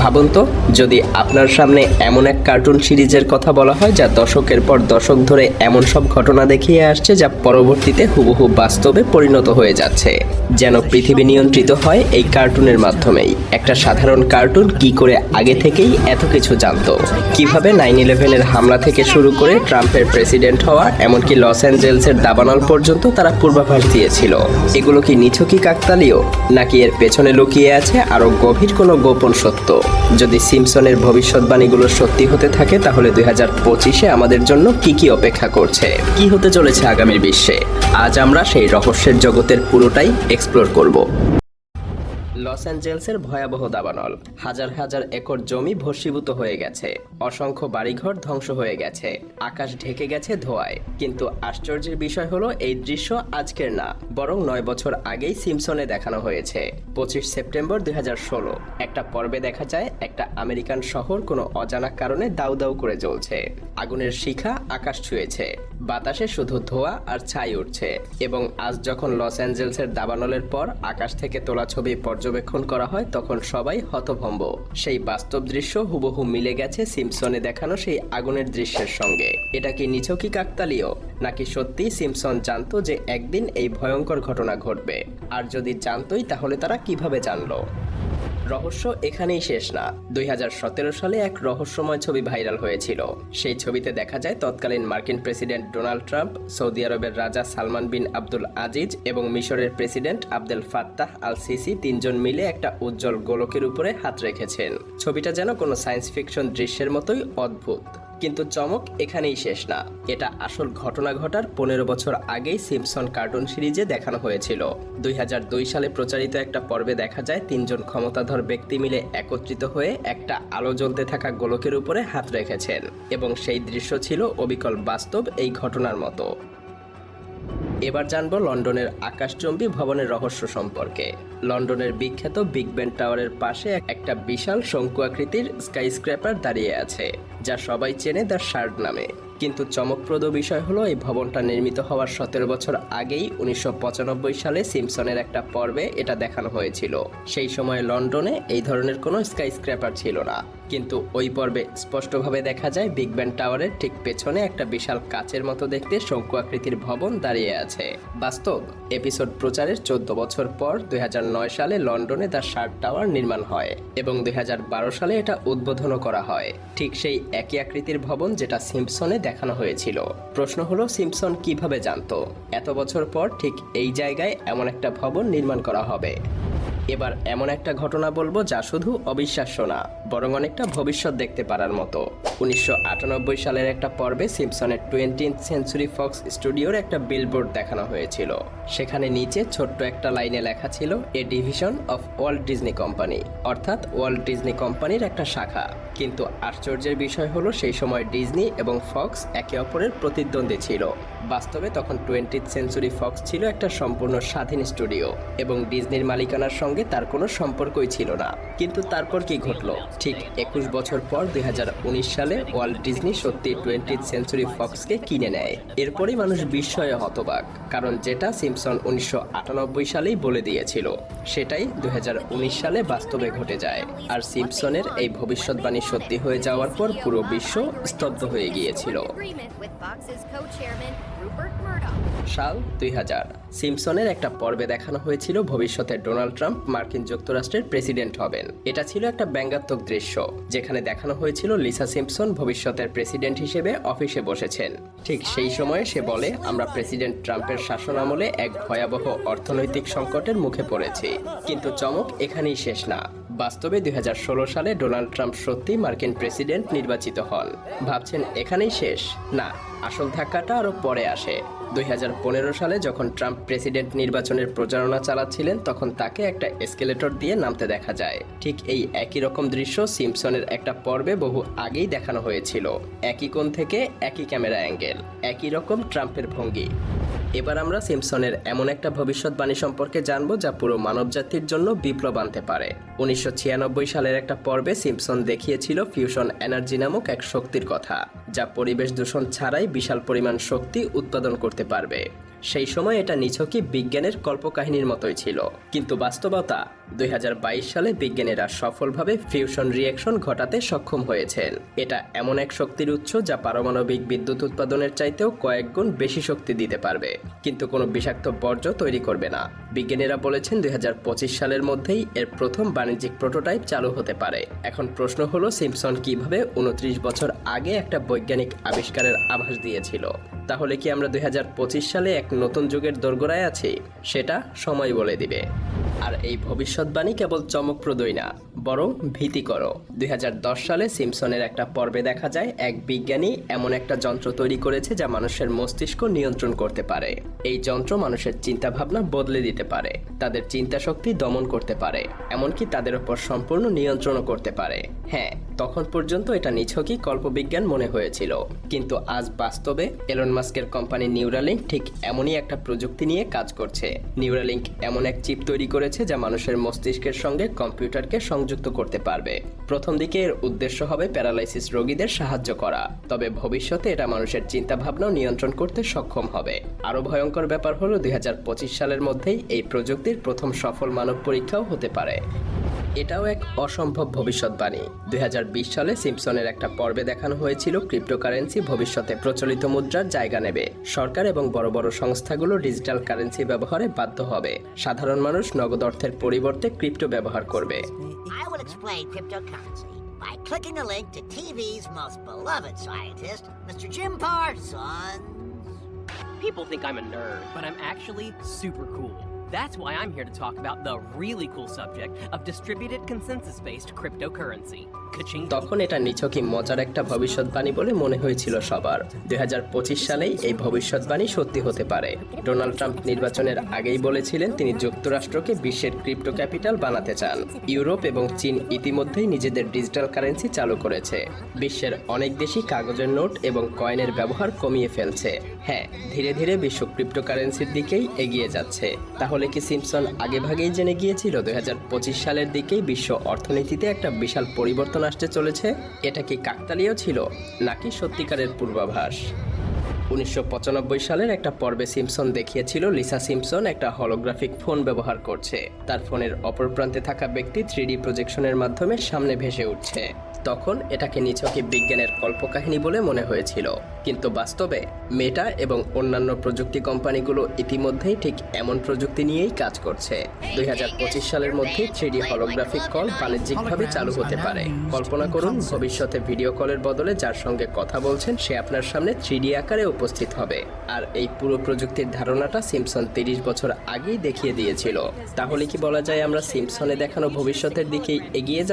ভাবুন তো, যদি আপনার সামনে এমন এক কার্টুন সিরিজের কথা বলা হয় যা দশকের পর দশক ধরে এমন সব ঘটনা দেখিয়ে আসছে যা পরবর্তীতে হুবহু বাস্তবে পরিণত হয়ে যাচ্ছে, যেন পৃথিবী নিয়ন্ত্রিত হয় এই কার্টুনের মাধ্যমেই। একটা সাধারণ কার্টুন কি করে আগে থেকেই এত কিছু জানতো, কিভাবে 9/11-এর হামলা থেকে শুরু করে ট্রাম্পের প্রেসিডেন্ট হওয়া, এমনকি লস অ্যাঞ্জেলসের দাবানল পর্যন্ত তারা পূর্বাভাস দিয়েছিল। এগুলো কি নিছকই কাকতালীয়, নাকি এর পেছনে লুকিয়ে আছে আরো গভীর কোনো গোপন সত্য? যদি সিম্পসনের ভবিষ্যৎবাণীগুলো সত্যি হতে থাকে, তাহলে 2025-এ আমাদের জন্য কি অপেক্ষা করছে, কি হতে চলেছে আগামীর বিশ্বে, আজ আমরা সেই রহস্যের জগতের পুরোটাই এক্সপ্লোর করব। লস অ্যাঞ্জেলসের ভয়াবহ দাবানল, হাজার হাজার একর জমি ভস্মীভূত হয়ে গেছে, অসংখ্য বাড়িঘর ধ্বংস হয়ে গেছে, আকাশ ঢেকে গেছে ধোঁয়ায়। কিন্তু আশ্চর্যের বিষয় হলো, এই দৃশ্য আজকের না, বরং 9 বছর আগেই সিম্পসনে দেখানো হয়েছে। 25 সেপ্টেম্বর 2016 একটা পর্বে দেখা যায় একটা আমেরিকান শহর কোনো অজানা কারণে দাউ দাউ করে জ্বলছে। আগুনের শিখা আকাশ ছুঁয়েছে, বাতাসে শুধু ধোঁয়া আর ছাই উঠছে। এবং আজ যখন লস অ্যাঞ্জেলসের দাবানলের পর আকাশ থেকে তোলা ছবি পর্যবেক্ষণ করা হয়, তখন সবাই হতভম্ব। সেই বাস্তব দৃশ্য হুবহু মিলে গেছে সিম্পসনে দেখানো সেই আগুনের দৃশ্যের সঙ্গে। এটা কি নিছকই কাকতালীয়, নাকি সত্যি সিম্পসন জানতো যে একদিন এই ভয়ঙ্কর ঘটনা ঘটবে? আর যদি জানতোই, তাহলে তারা কিভাবে জানলো? রহস্য এখানেই শেষ না। 2017 সালে এক রহস্যময় ছবি ভাইরাল হয়েছিল। সেই ছবিতে দেখা যায় তৎকালীন মার্কিন প্রেসিডেন্ট ডোনাল্ড ট্রাম্প, সৌদি আরবের রাজা সালমান বিন আব্দুল আজিজ এবং মিশরের president Abdel Fattah al CC তিনজন মিলে একটা উজ্জ্বল গোলকের উপরে হাত রেখেছেন। ছবিটা যেন কোনো সায়েন্স ফিকশন দৃশ্যের মতোই অদ্ভুত। কিন্তু চমক এখানেই শেষ না। এটা আসল ঘটনা ঘটার 15 বছর আগেই সিম্পসন কার্টুন সিরিজে দেখানো হয়েছিল। 2002 সালে প্রচারিত একটা পর্বে দেখা যায় তিনজন ক্ষমতাধর ব্যক্তি মিলে একত্রিত হয়ে একটা আলো জ্বলতে থাকা গোলকের উপরে হাত রেখেছেন, এবং সেই দৃশ্য ছিল অবিকল বাস্তব এই ঘটনার মতো। এবার জানবো লন্ডনের আকাশচুম্বী ভবনের রহস্য সম্পর্কে। লন্ডনের বিখ্যাত বিগ বেন টাওয়ারের পাশে একটা বিশাল শঙ্কু আকৃতির স্কাইস্ক্র্যাপার দাঁড়িয়ে আছে, যা সবাই চেনে দ্য শার্ড নামে। কিন্তু চমকপ্রদ বিষয় হলো, এই ভবনটা নির্মিত হওয়ার 17 বছর আগেই 1995 সালে সিম্পসনের একটা পর্বে এটা দেখানো হয়েছিল। সেই সময় লন্ডনে এই ধরনের কোনো স্কাইস্ক্র্যাপার ছিল না। কিন্তু ওই পর্বে স্পষ্টভাবে দেখা যায় বিগ বেন টাওয়ারের ঠিক পেছনে একটা বিশাল কাচের মতো দেখতে শঙ্কু আকৃতির ভবন দাঁড়িয়ে আছে। বাস্তব এপিসোড প্রচারের 14 বছর পর 2009 সালে লন্ডনে দ্য শার্ড টাওয়ার নির্মাণ হয়, এবং 2012 সালে এটা উদ্বোধনও করা হয়। ঠিক সেই একই আকৃতির ভবন যেটা সিম্পসনে দেখানো হয়েছিল। প্রশ্ন হলো, সিম্পসন কিভাবে জানতো এত বছর পর ঠিক এই জায়গায় এমন একটা ভবন নির্মাণ করা হবে? এবার এমন একটা ঘটনা বলবো যা শুধু অবিশ্বাস্য না, বরং অনেকটা ভবিষ্যৎ দেখতে পারার মতো। 1998 সালের একটা পর্বে সিম্পসনের 20th সেঞ্চুরি ফক্স স্টুডিওর একটা বিলবোর্ড দেখানো হয়েছিল। সেখানে নিচে ছোট্ট একটা লাইনে লেখা ছিল, a division of Walt Disney company, অর্থাৎ ওয়াল্ট ডিজনি কোম্পানির একটা শাখা। কিন্তু আশ্চর্যের বিষয় হলো, সেই সময় ডিজনি এবং ফক্স একে অপরের প্রতিদ্বন্দ্বী ছিল। বাস্তবে তখন 20th সেঞ্চুরি ফক্স ছিল একটা সম্পূর্ণ স্বাধীন স্টুডিও, এবং ডিজনির মালিকানার সঙ্গে তার কোনো সম্পর্কই ছিল না। কিন্তু তারপর কি ঘটলো? ঠিক 21 বছর পর 2019 সালে ওয়াল্ট ডিজনি সত্যি 20th সেঞ্চুরি ফক্সকে কিনে নেয়। এরপরই মানুষ বিস্ময়ে হতবাক, কারণ যেটা সিম্পসন 1998 সালেই বলে দিয়েছিল, সেটাই 2019 সালে বাস্তবে ঘটে যায়। আর সিম্পসনের এই ভবিষ্যৎবাণী সত্যি হয়ে যাওয়ার পর পুরো বিশ্ব স্তব্ধ হয়ে গিয়েছিল। সাল 2000, সিম্পসনের একটা পর্বে দেখানো হয়েছিল ভবিষ্যতে ডোনাল্ড ট্রাম্প মার্কিন যুক্তরাষ্ট্রের প্রেসিডেন্ট হবেন। এটা ছিল একটা ব্যঙ্গাত্মক দৃশ্য, যেখানে দেখানো হয়েছিল লিসা সিম্পসন ভবিষ্যতের প্রেসিডেন্ট হিসেবে অফিসে বসেছেন। ঠিক সেই সময়ে সে বলে, আমরা প্রেসিডেন্ট ট্রাম্পের শাসনামলে এক ভয়াবহ অর্থনৈতিক সংকটের মুখে পড়েছি। কিন্তু চমক এখানেই শেষ না। বাস্তবে 2016 সালে ডোনাল্ড ট্রাম্প সত্যি মার্কিন প্রেসিডেন্ট নির্বাচিত হন। ভাবছেন এখানেই শেষ? না, আসল ধাক্কাটা আরও পরে আসে। 2015 সালে যখন ট্রাম্প প্রেসিডেন্ট নির্বাচনের প্রচারণা চালাচ্ছিলেন, তখন তাকে একটা এসকেলেটর দিয়ে নামতে দেখা যায়। ঠিক এই একই রকম দৃশ্য সিম্পসনের একটা পর্বে বহু আগেই দেখানো হয়েছিল। একই কোণ থেকে একই ক্যামেরা অ্যাঙ্গেল, একই রকম ট্রাম্পের ভঙ্গি। এবার আমরা সিম্পসনের এমন একটা ভবিষ্যৎবাণী সম্পর্কে জানবো যা পুরো মানবজাতির জন্য বিপ্লব আনতে পারে। 1996 সালের একটা পর্বে সিম্পসন দেখিয়েছিল ফিউশন এনার্জি নামক এক শক্তির কথা। যা পরিবেশ দূষণ ছাড়াই বিশাল পরিমাণ শক্তি উৎপাদন করতে পারবে। সেই সময় এটা নিছকই বিজ্ঞানের কল্পকাহিনীর মতোই ছিল, কিন্তু বাস্তবতা 2022 সালে বিজ্ঞানীরা সফলভাবে ফিউশন রিঅ্যাকশন ঘটাতে সক্ষম হয়েছেন। এটা এমন এক শক্তির উৎস যা পারমাণবিক বিদ্যুৎ উৎপাদনের চাইতেও কয়েক গুণ বেশি শক্তি দিতে পারবে, কিন্তু কোনো বিষাক্ত বর্জ্য তৈরি করবে না। বিজ্ঞানীরা বলেছেন 2025 সালের মধ্যেই এর প্রথম বাণিজ্যিক প্রোটোটাইপ চালু হতে পারে। এখন প্রশ্ন হলো, সিম্পসন কিভাবে 29 বছর আগে একটা বৈজ্ঞানিক আবিষ্কারের আভাস দিয়েছিল? তাহলে কি আমরা 2025 সালে এক নতুন যুগের দোরগোড়ায় আছি? সেটা সময় বলে দিবে। আর এই ভবিষ্যৎবাণী কেবল চমকপ্রদই না, বরং ভীতিকরও। 2010 সালে সিম্পসনের একটা পর্বে দেখা যায় এক বিজ্ঞানী এমন একটা যন্ত্র তৈরি করেছে যা মানুষের মস্তিষ্ক নিয়ন্ত্রণ করতে পারে। এই যন্ত্র মানুষের চিন্তাভাবনা বদলে দিতে পারে, তাদের চিন্তা শক্তি দমন করতে পারে, এমনকি তাদের উপর সম্পূর্ণ নিয়ন্ত্রণও করতে পারে। হ্যাঁ, তখন পর্যন্ত এটা নিছকই কল্পবিজ্ঞান মনে হয়েছিল, কিন্তু আজ বাস্তবে এলন মাস্কের কোম্পানি নিউরালিঙ্ক ঠিক এমনই একটা প্রযুক্তি নিয়ে কাজ করছে। নিউরালিঙ্ক এমন এক চিপ তৈরি করেছে যা মানুষের মস্তিষ্কের সঙ্গে কম্পিউটারকে সংযুক্ত করতে পারবে। প্রথম দিকে এর উদ্দেশ্য হবে প্যারালাইসিস রোগীদের সাহায্য করা, তবে ভবিষ্যতে এটা মানুষের চিন্তাভাবনাও নিয়ন্ত্রণ করতে সক্ষম হবে। আরও ভয়ঙ্কর ব্যাপার হলো 2025 সালের মধ্যেই এই প্রযুক্তির প্রথম সফল মানব পরীক্ষাও হতে পারে। এটাও এক অসম্ভব ভবিষ্যৎবাণী। 2020 সালে সিম্পসনের একটা পর্বে দেখানো হয়েছিল ক্রিপ্টোকারেন্সি ভবিষ্যতে প্রচলিত মুদ্রার জায়গা নেবে। সরকার এবং বড় বড় সংস্থাগুলো ডিজিটাল কারেন্সি ব্যবহারে বাধ্য হবে। সাধারণ মানুষ নগদ অর্থের পরিবর্তে ক্রিপ্টো ব্যবহার করবে। I will explain cryptocurrency by clicking the link to TV's most beloved scientist, Mr. Jim Parsons. People think I'm a nerd, but I'm actually super cool. That's why I'm here to talk about the really cool subject of distributed consensus-based cryptocurrency. Ka-ching. তখন এটা নিছকই মজার একটা ভবিষ্যৎবাণী বলে মনে হয়েছিল সবার। 2025 সালেই এই ভবিষ্যৎবাণী সত্যি হতে পারে। ডোনাল্ড ট্রাম্প নির্বাচনের আগেই বলেছিলেন তিনি যুক্তরাষ্ট্রকে বিশ্বের ক্রিপ্টো ক্যাপিটাল বানাতে চান। ইউরোপ এবং চীন ইতিমধ্যেই নিজেদের ডিজিটাল কারেন্সি চালু করেছে। বিশ্বের অনেক দেশই কাগজের নোট এবং কয়েনের ব্যবহার কমিয়ে ফেলছে। হ্যাঁ, ধীরে ধীরে বিশ্ব ক্রিপ্টোকারেন্সির দিকেই এগিয়ে যাচ্ছে। তাহলে কি সিম্পসন আগেভাগেই জেনে গিয়েছিল 2025 সালের দিকেই বিশ্ব অর্থনীতিতে একটা বিশাল পরিবর্তন আসতে চলেছে? এটা কি কাকতালীয় ছিল নাকি সত্যিকারের পূর্বাভাস? 1995 সালের একটা পর্বে সিম্পসন দেখিয়েছিল লিসা সিম্পসন একটা হলোগ্রাফিক ফোন ব্যবহার করছে। তার ফোনের অপর প্রান্তে থাকা ব্যক্তি 3D প্রজেকশনের মাধ্যমে সামনে ভেসে উঠছে। তখন এটাকে নিছকই বিজ্ঞানের কল্পকাহিনী বলে মনে হয়েছিল, কিন্তু বাস্তবে মেটা এবং অন্যান্য প্রযুক্তি কোম্পানিগুলো ইতিমধ্যেই ঠিক এমন প্রযুক্তি নিয়েই কাজ করছে। 2025 সালের মধ্যে 3D হলোগ্রাফিক কল বাণিজ্যিকভাবে চালু হতে পারে। কল্পনা করুন, ভবিষ্যতে ভিডিও কলের বদলে যার সঙ্গে কথা বলছেন সে আপনার সামনে 3D আকারে উপস্থিত হবে। আর এই পুরো প্রযুক্তির ধারণাটা সিম্পসন 30 বছর আগেই দেখিয়ে দিয়েছিল। তাহলে কি বলা যায় আমরা সিম্পসনে দেখানো ভবিষ্যতের দিকেই এগিয়ে